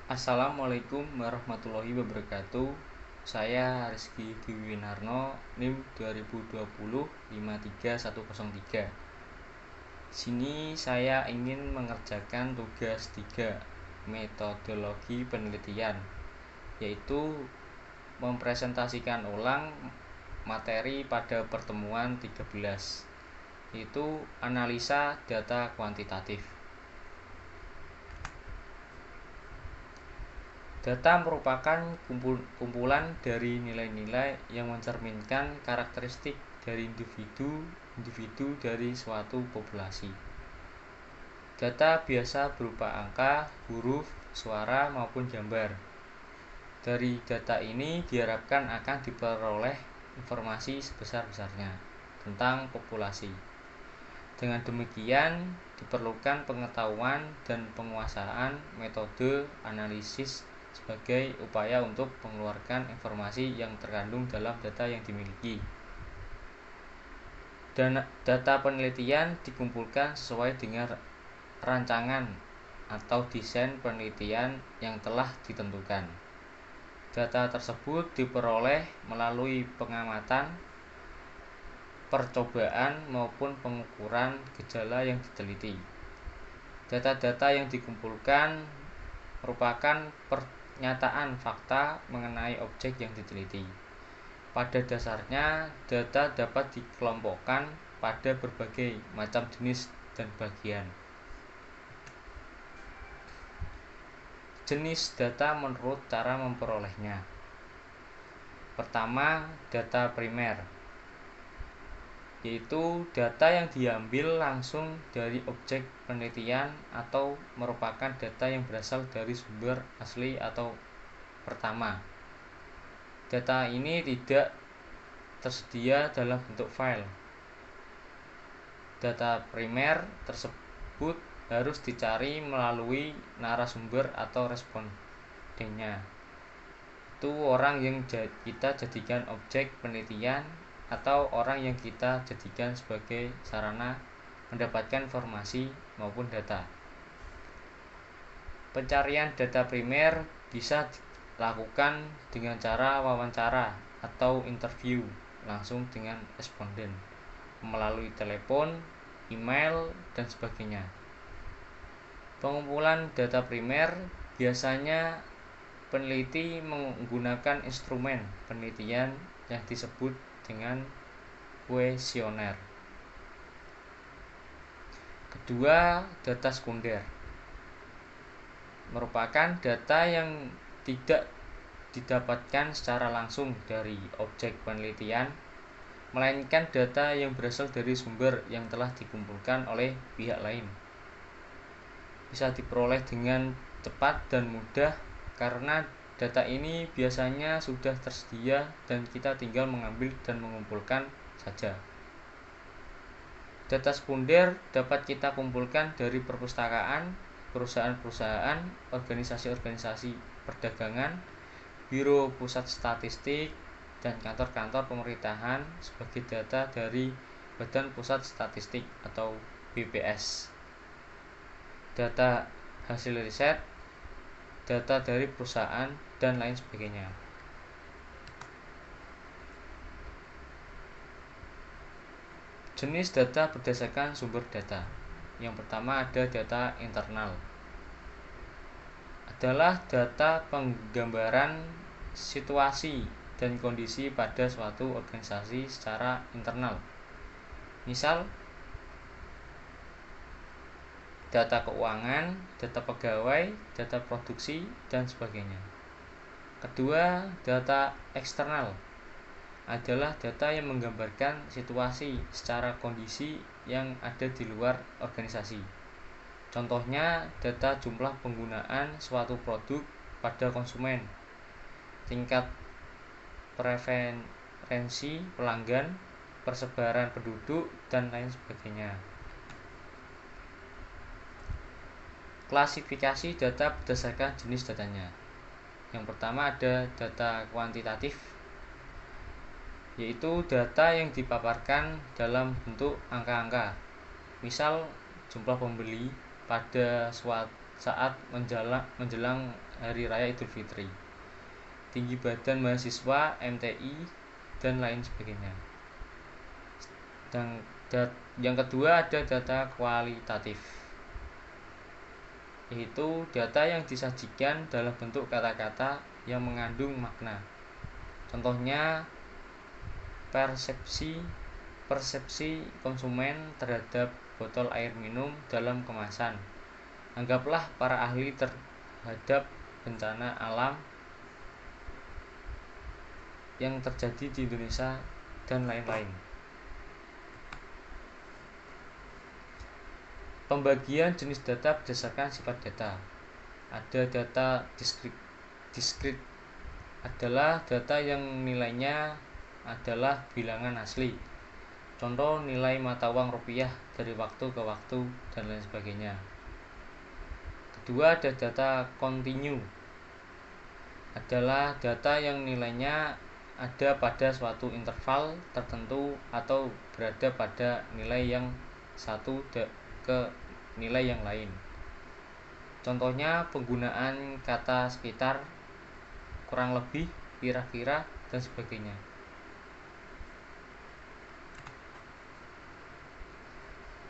Assalamualaikum warahmatullahi wabarakatuh. Saya Rizky Dwinarno, NIM 2020 53103. Sini saya ingin mengerjakan tugas 3 metodologi penelitian, yaitu mempresentasikan ulang materi pada pertemuan 13, yaitu analisa data kuantitatif. Data merupakan kumpulan dari nilai-nilai yang mencerminkan karakteristik dari individu dari suatu populasi. Data biasa berupa angka, huruf, suara, maupun gambar. Dari data ini diharapkan akan diperoleh informasi sebesar-besarnya tentang populasi. Dengan demikian, diperlukan pengetahuan dan penguasaan metode analisis sebagai upaya untuk mengeluarkan informasi yang terkandung dalam data yang dimiliki. Dan data penelitian dikumpulkan sesuai dengan rancangan atau desain penelitian yang telah ditentukan. Data tersebut diperoleh melalui pengamatan, percobaan maupun pengukuran gejala yang diteliti. Data-data yang dikumpulkan merupakan pernyataan fakta mengenai objek yang diteliti. Pada dasarnya, data dapat dikelompokkan pada berbagai macam jenis dan bagian. Jenis data menurut cara memperolehnya. Pertama, data primer, yaitu data yang diambil langsung dari objek penelitian atau merupakan data yang berasal dari sumber asli atau pertama. Data ini tidak tersedia dalam bentuk file. Data primer tersebut harus dicari melalui narasumber atau respondennya. Itu orang yang kita jadikan objek penelitian atau orang yang kita jadikan sebagai sarana mendapatkan informasi maupun data. Pencarian data primer bisa dilakukan dengan cara wawancara atau interview langsung dengan responden melalui telepon, email, dan sebagainya. Pengumpulan data primer biasanya peneliti menggunakan instrumen penelitian yang disebut dengan kuesioner. Kedua, data sekunder merupakan data yang tidak didapatkan secara langsung dari objek penelitian, melainkan data yang berasal dari sumber yang telah dikumpulkan oleh pihak lain. Bisa diperoleh dengan cepat dan mudah karena data ini biasanya sudah tersedia dan kita tinggal mengambil dan mengumpulkan saja. Data sekunder dapat kita kumpulkan dari perpustakaan, perusahaan-perusahaan, organisasi-organisasi perdagangan, biro pusat statistik, dan kantor-kantor pemerintahan sebagai data dari Badan Pusat Statistik atau BPS. Data hasil riset, data dari perusahaan, dan lain sebagainya. Jenis data berdasarkan sumber data. Yang pertama ada data internal. Adalah data penggambaran situasi dan kondisi pada suatu organisasi secara internal. Misal, data keuangan, data pegawai, data produksi, dan sebagainya. Kedua, data eksternal adalah data yang menggambarkan situasi secara kondisi yang ada di luar organisasi. Contohnya, data jumlah penggunaan suatu produk pada konsumen, tingkat preferensi pelanggan, persebaran penduduk, dan lain sebagainya. Klasifikasi data berdasarkan jenis datanya. Yang pertama ada data kuantitatif, yaitu data yang dipaparkan dalam bentuk angka-angka. Misal, jumlah pembeli pada saat menjelang Hari Raya Idul Fitri, tinggi badan mahasiswa, MTI, dan lain sebagainya. Dan yang kedua ada data kualitatif, yaitu data yang disajikan dalam bentuk kata-kata yang mengandung makna. Contohnya persepsi konsumen terhadap botol air minum dalam kemasan. Anggaplah para ahli terhadap bencana alam yang terjadi di Indonesia dan lain-lain. Pembagian jenis data berdasarkan sifat data. Ada data diskrit adalah data yang nilainya adalah bilangan asli. Contoh nilai mata uang rupiah dari waktu ke waktu dan lain sebagainya. Kedua ada data kontinu. Adalah data yang nilainya ada pada suatu interval tertentu atau berada pada nilai yang satu ke nilai yang lain. Contohnya penggunaan kata sekitar, kurang lebih, kira-kira, dan sebagainya.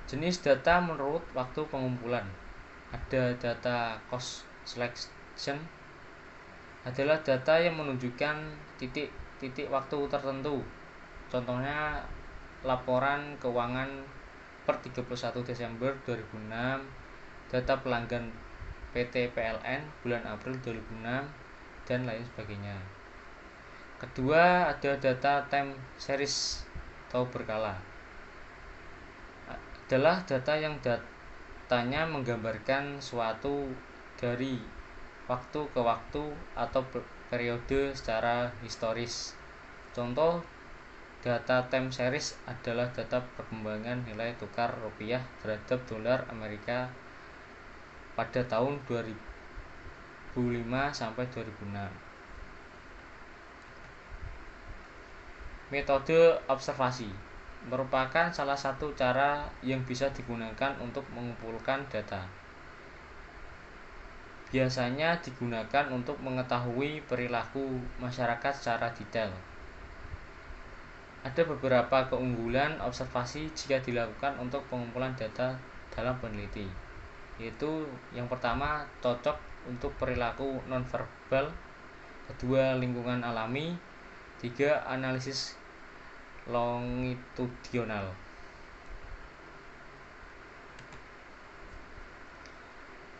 Jenis data menurut waktu pengumpulan. Ada data cost selection, adalah data yang menunjukkan titik waktu tertentu. Contohnya laporan keuangan per 31 Desember 2006, data pelanggan PT PLN bulan April 2006, dan lain sebagainya. Kedua ada data time series atau berkala. Adalah data yang datanya menggambarkan suatu dari waktu ke waktu atau periode secara historis. Contoh data time series adalah data perkembangan nilai tukar rupiah terhadap dolar Amerika pada tahun 2005 sampai 2006. Metode observasi merupakan salah satu cara yang bisa digunakan untuk mengumpulkan data. Biasanya digunakan untuk mengetahui perilaku masyarakat secara detail. Ada beberapa keunggulan observasi jika dilakukan untuk pengumpulan data dalam peneliti, yaitu yang pertama cocok untuk perilaku nonverbal, kedua lingkungan alami, tiga analisis longitudinal.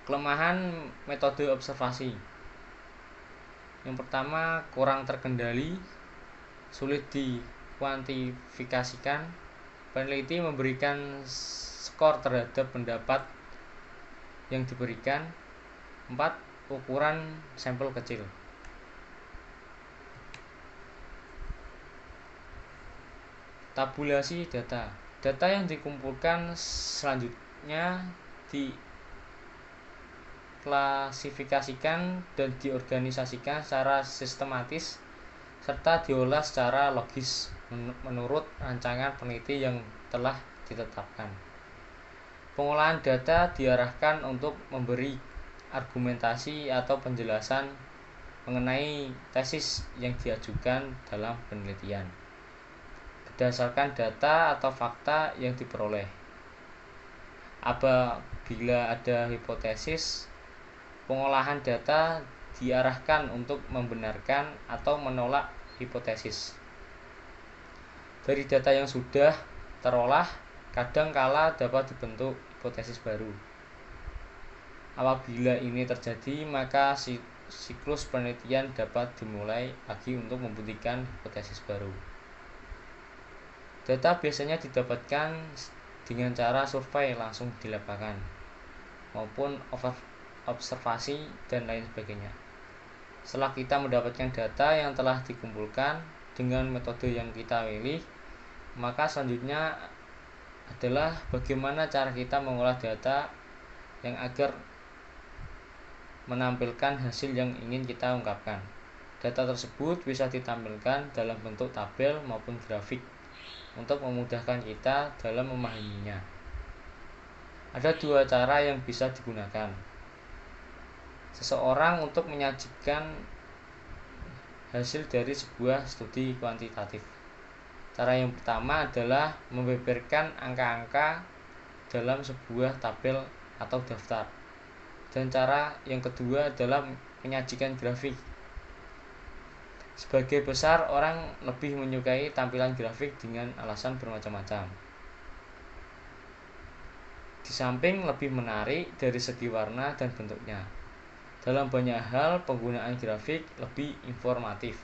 Kelemahan metode observasi. Yang pertama, kurang terkendali, sulit dikuantifikasikan. Peneliti memberikan skor terhadap pendapat yang diberikan. 4. Ukuran sampel kecil. Tabulasi data. Data yang dikumpulkan selanjutnya diklasifikasikan dan diorganisasikan secara sistematis serta diolah secara logis menurut rancangan peneliti yang telah ditetapkan. Pengolahan data diarahkan untuk memberi argumentasi atau penjelasan mengenai tesis yang diajukan dalam penelitian berdasarkan data atau fakta yang diperoleh. Apabila ada hipotesis, pengolahan data diarahkan untuk membenarkan atau menolak hipotesis. Dari data yang sudah terolah, kadang kala dapat dibentuk hipotesis baru. Apabila ini terjadi, maka siklus penelitian dapat dimulai lagi untuk membuktikan hipotesis baru. Data biasanya didapatkan dengan cara survei langsung di lapangan maupun observasi dan lain sebagainya. Setelah kita mendapatkan data yang telah dikumpulkan dengan metode yang kita pilih, maka selanjutnya adalah bagaimana cara kita mengolah data yang agar menampilkan hasil yang ingin kita ungkapkan. Data tersebut bisa ditampilkan dalam bentuk tabel maupun grafik untuk memudahkan kita dalam memahaminya. Ada dua cara yang bisa digunakan. seseorang untuk menyajikan hasil dari sebuah studi kuantitatif. Cara yang pertama adalah membeberkan angka-angka dalam sebuah tabel atau daftar. Dan cara yang kedua adalah menyajikan grafik. Sebagai besar, orang lebih menyukai tampilan grafik dengan alasan bermacam-macam. Di samping lebih menarik dari segi warna dan bentuknya. Dalam banyak hal, penggunaan grafik lebih informatif.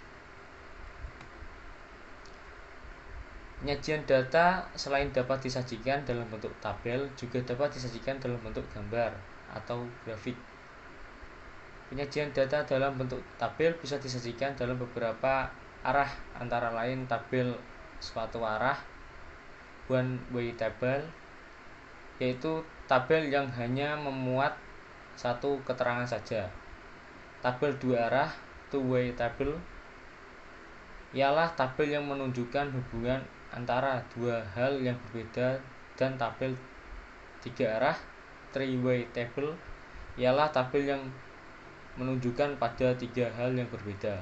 Penyajian data selain dapat disajikan dalam bentuk tabel, juga dapat disajikan dalam bentuk gambar atau grafik. Penyajian data dalam bentuk tabel bisa disajikan dalam beberapa arah, antara lain tabel suatu arah, one way table, yaitu tabel yang hanya memuat satu keterangan saja. Tabel dua arah, two way table, ialah tabel yang menunjukkan hubungan antara dua hal yang berbeda, dan tabel tiga arah, three way table, ialah tabel yang menunjukkan pada tiga hal yang berbeda.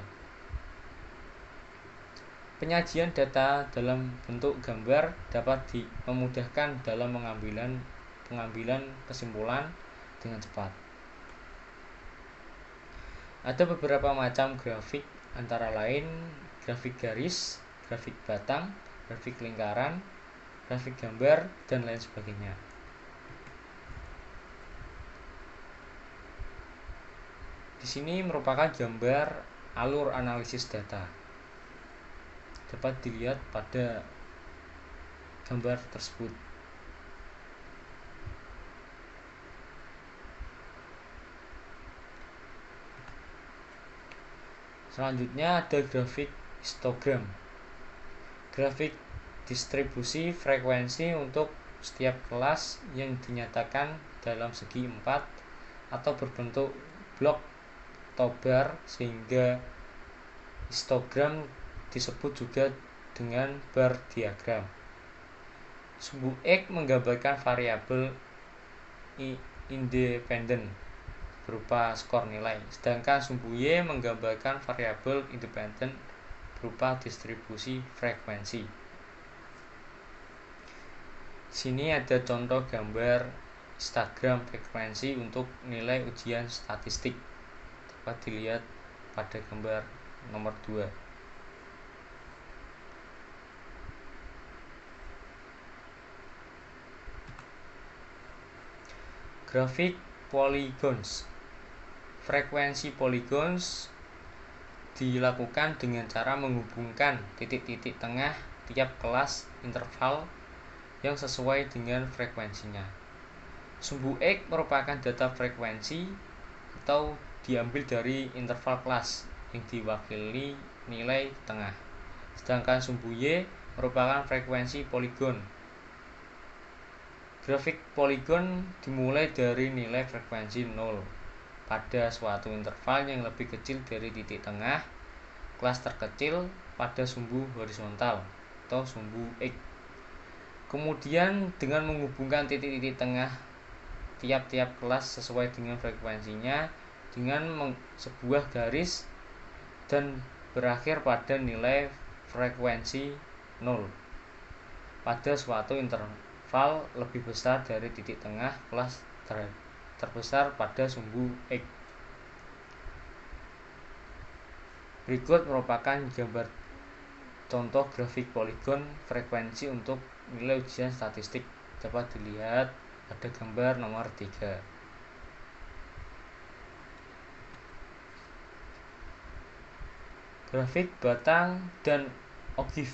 Penyajian data dalam bentuk gambar dapat memudahkan dalam pengambilan kesimpulan dengan cepat. Ada beberapa macam grafik, antara lain grafik garis, grafik batang, grafik lingkaran, grafik gambar, dan lain sebagainya. Di sini merupakan gambar alur analisis data. Dapat dilihat pada gambar tersebut. Selanjutnya ada grafik histogram. Grafik distribusi frekuensi untuk setiap kelas yang dinyatakan dalam segi 4 atau berbentuk blok atau bar, sehingga histogram disebut juga dengan bar diagram. Sumbu X menggambarkan variabel independen berupa skor nilai, sedangkan sumbu Y menggambarkan variabel independen berupa distribusi frekuensi. Sini ada contoh gambar histogram frekuensi untuk nilai ujian statistik. Dapat dilihat pada gambar nomor 2. Grafik polygons. Frekuensi polygons dilakukan dengan cara menghubungkan titik-titik tengah tiap kelas interval yang sesuai dengan frekuensinya. Sumbu X merupakan data frekuensi atau diambil dari interval kelas yang diwakili nilai tengah, sedangkan sumbu Y merupakan frekuensi poligon. Grafik poligon dimulai dari nilai frekuensi 0 pada suatu interval yang lebih kecil dari titik tengah kelas terkecil pada sumbu horizontal atau sumbu X. Kemudian dengan menghubungkan titik-titik tengah tiap-tiap kelas sesuai dengan frekuensinya dengan sebuah garis dan berakhir pada nilai frekuensi 0 pada suatu interval lebih besar dari titik tengah kelas terbesar pada sumbu X. Berikut merupakan gambar contoh grafik poligon frekuensi untuk nilai ujian statistik. Dapat dilihat pada gambar nomor 3. Grafik batang dan ogive.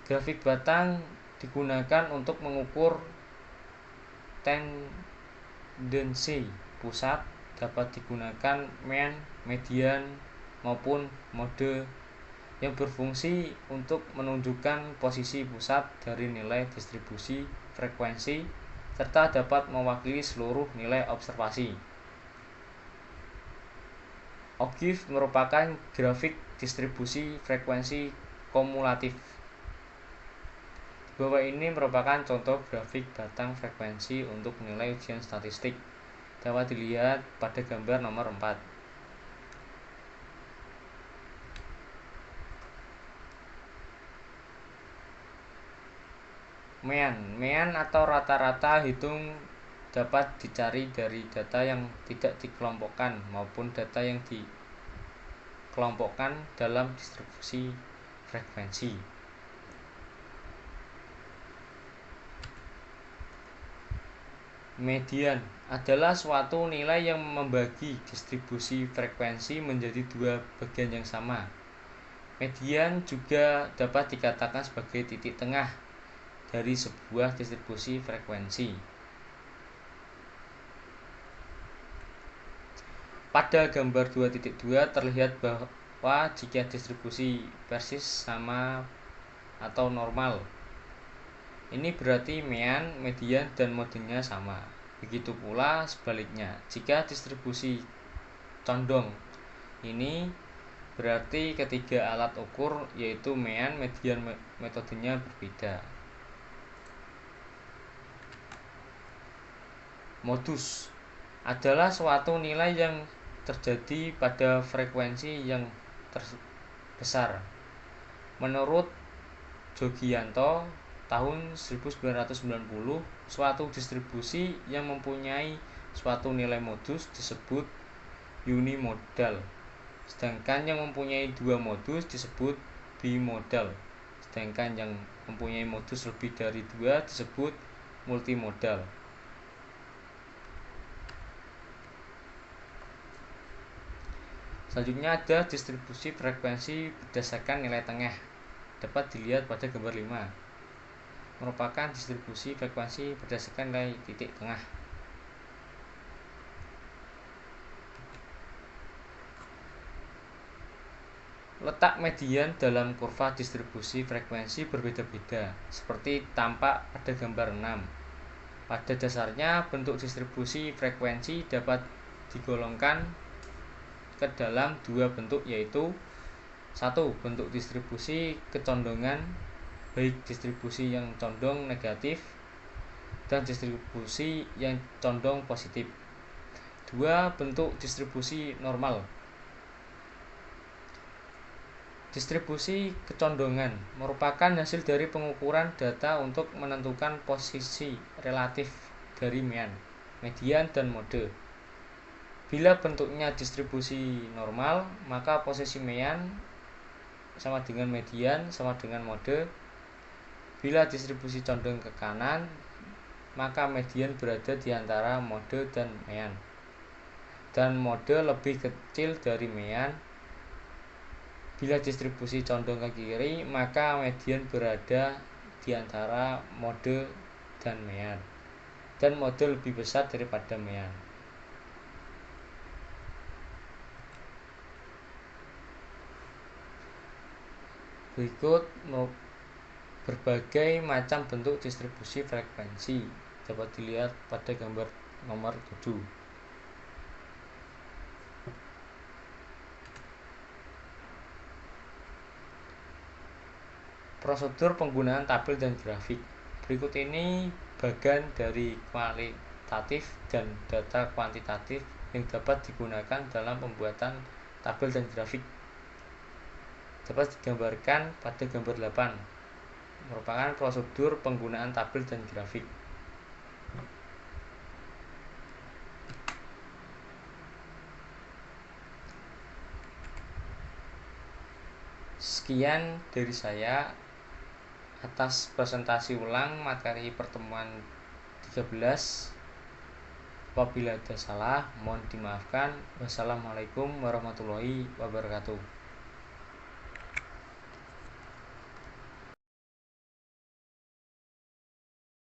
Grafik batang digunakan untuk mengukur tendensi pusat, dapat digunakan mean, median, maupun mode yang berfungsi untuk menunjukkan posisi pusat dari nilai distribusi frekuensi serta dapat mewakili seluruh nilai observasi. Ogive merupakan grafik distribusi frekuensi kumulatif. Di bawah ini merupakan contoh grafik batang frekuensi untuk nilai ujian statistik. Dapat dilihat pada gambar nomor 4. Mean atau rata-rata hitung dapat dicari dari data yang tidak dikelompokkan maupun data yang dikelompokkan dalam distribusi frekuensi. Median adalah suatu nilai yang membagi distribusi frekuensi menjadi dua bagian yang sama. Median juga dapat dikatakan sebagai titik tengah dari sebuah distribusi frekuensi. Pada gambar 2.2 terlihat bahwa jika distribusi persis sama atau normal, ini berarti mean, median, dan modenya sama. Begitu pula sebaliknya, jika distribusi condong, ini berarti ketiga alat ukur yaitu mean, median, metodenya berbeda. Modus adalah suatu nilai yang terjadi pada frekuensi yang besar. Menurut Jogianto tahun 1990, suatu distribusi yang mempunyai suatu nilai modus disebut unimodal, sedangkan yang mempunyai dua modus disebut bimodal, sedangkan yang mempunyai modus lebih dari dua disebut multimodal. Selanjutnya ada distribusi frekuensi berdasarkan nilai tengah. Dapat dilihat pada gambar 5. Merupakan distribusi frekuensi berdasarkan nilai titik tengah. Letak median dalam kurva distribusi frekuensi berbeda-beda, seperti tampak pada gambar 6. Pada dasarnya, bentuk distribusi frekuensi dapat digolongkan ke dalam dua bentuk, yaitu 1. Bentuk distribusi kecondongan, baik distribusi yang condong negatif dan distribusi yang condong positif. 2. Bentuk distribusi normal. Distribusi kecondongan merupakan hasil dari pengukuran data untuk menentukan posisi relatif dari mean, median, dan mode. Bila bentuknya distribusi normal, maka posisi mean sama dengan median sama dengan mode. Bila distribusi condong ke kanan, maka median berada di antara mode dan mean, dan mode lebih kecil dari mean. Bila distribusi condong ke kiri, maka median berada di antara mode dan mean, dan mode lebih besar daripada mean. Berikut berbagai macam bentuk distribusi frekuensi dapat dilihat pada gambar nomor 7. Prosedur penggunaan tabel dan grafik. Berikut ini bagian dari kualitatif dan data kuantitatif yang dapat digunakan dalam pembuatan tabel dan grafik. Dapat digambarkan pada gambar 8. Merupakan prosedur penggunaan tabel dan grafik. Sekian dari saya atas presentasi ulang materi pertemuan 13. Apabila ada salah, mohon dimaafkan. Wassalamualaikum warahmatullahi wabarakatuh.